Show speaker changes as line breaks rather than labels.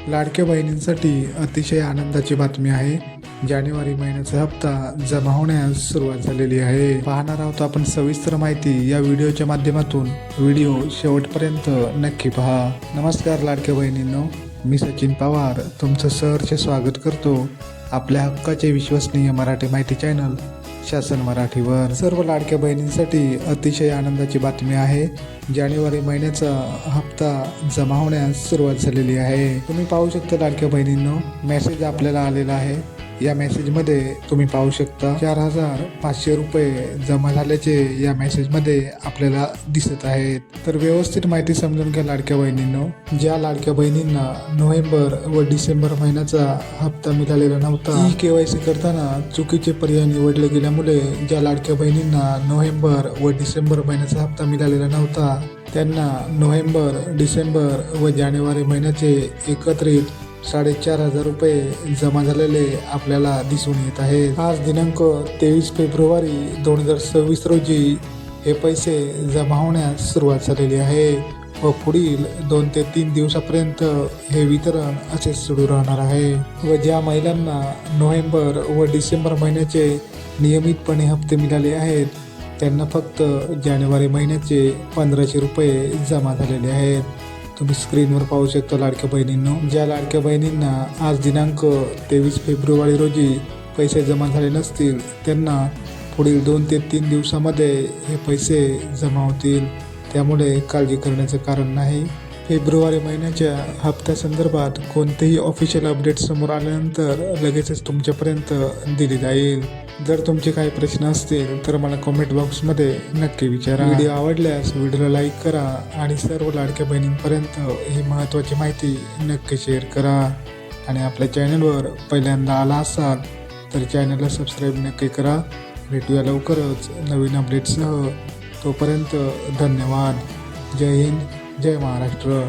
लाडक्या बहिणींसाठी अतिशय आनंदाची बातमी आहे। जानेवारी महिन्याचा हप्ता जमा होण्यास सुरुवात झालेली आहे। पाहणार आहोत आपण सविस्तर माहिती या व्हिडिओच्या माध्यमातून। व्हिडिओ शेवटपर्यंत नक्की पहा। नमस्कार लाडक्या बहिणींनो, मी सचिन पवार तुमचं सहर्ष स्वागत करतो आपल्या हक्काचे विश्वसनीय मराठी माहिती चॅनल शासन मराठीवर। सर्व लाडक्या बहिणींसाठी अतिशय आनंदाची बातमी आहे। जानेवारी महिन्याचा हप्ता जमा होण्यास सुरुवात झालेली आहे। तुम्ही पाहू शकता लाडक्या बहिणींनो, मेसेज आपल्याला आलेला आहे। या मेसेजमध्ये तुम्ही पाहू शकता 4,500 रुपये जमा झाल्याचे या मेसेजमध्ये आपल्याला दिसत आहेत। तर व्यवस्थित माहिती समजून घ्या लाडक्या बहिणींनो। ज्या लाडक्या बहिणींना नोव्हेंबर व डिसेंबर महिन्याचा हप्ता मिळालेला नव्हता, KYC करताना चुकीचे पर्याय निवडले गेल्यामुळे ज्या लाडक्या बहिणींना नोव्हेंबर व डिसेंबर महिन्याचा हप्ता मिळालेला नव्हता, त्यांना नोव्हेंबर, डिसेंबर व जानेवारी महिन्याचे एकत्रित 4,500 रुपये जमा झालेले आपल्याला दिसून येत आहे। आज दिनांक 23 फेब्रुवारी 2026 रोजी हे पैसे जमा होण्यास सुरुवात झालेली आहे व पुढील 2 ते 3 दिवसापर्यंत हे वितरण असेच सुरू राहणार आहे। व ज्या महिलांना नोव्हेंबर व डिसेंबर महिन्याचे नियमितपणे हप्ते मिळाले आहेत, त्यांना फक्त जानेवारी महिन्याचे 1,500 रुपये जमा झालेले आहेत। तुम्ही स्क्रीनवर पाहू शकता लाडक्या बहिणींनो। ज्या लाडक्या बहिणींना आज दिनांक 23 फेब्रुवारी रोजी पैसे जमा झाले नसतील, त्यांना पुढील 2 ते 3 दिवसामध्ये हे पैसे जमा होतील, त्यामुळे काळजी करण्याचं कारण नाही। फेब्रुवारी महिन्याच्या हप्त्यासंदर्भात कोणतेही ऑफिशियल अपडेट समोर आल्यानंतर लगेचच तुमच्यापर्यंत दिली जाईल। जर तुमचे काही प्रश्न असतील तर मला कमेंट बॉक्समध्ये नक्की विचारा। व्हिडिओ आवडल्यास व्हिडिओला लाईक करा आणि सर्व लाडक्या बहिणींपर्यंत ही महत्त्वाची माहिती नक्की शेअर करा। आणि आपल्या चॅनलवर पहिल्यांदा आला असाल तर चॅनलला सबस्क्राईब नक्की करा। भेटूया लवकरच नवीन अपडेटसह। तोपर्यंत धन्यवाद। जय हिंद, जय महाराष्ट्र।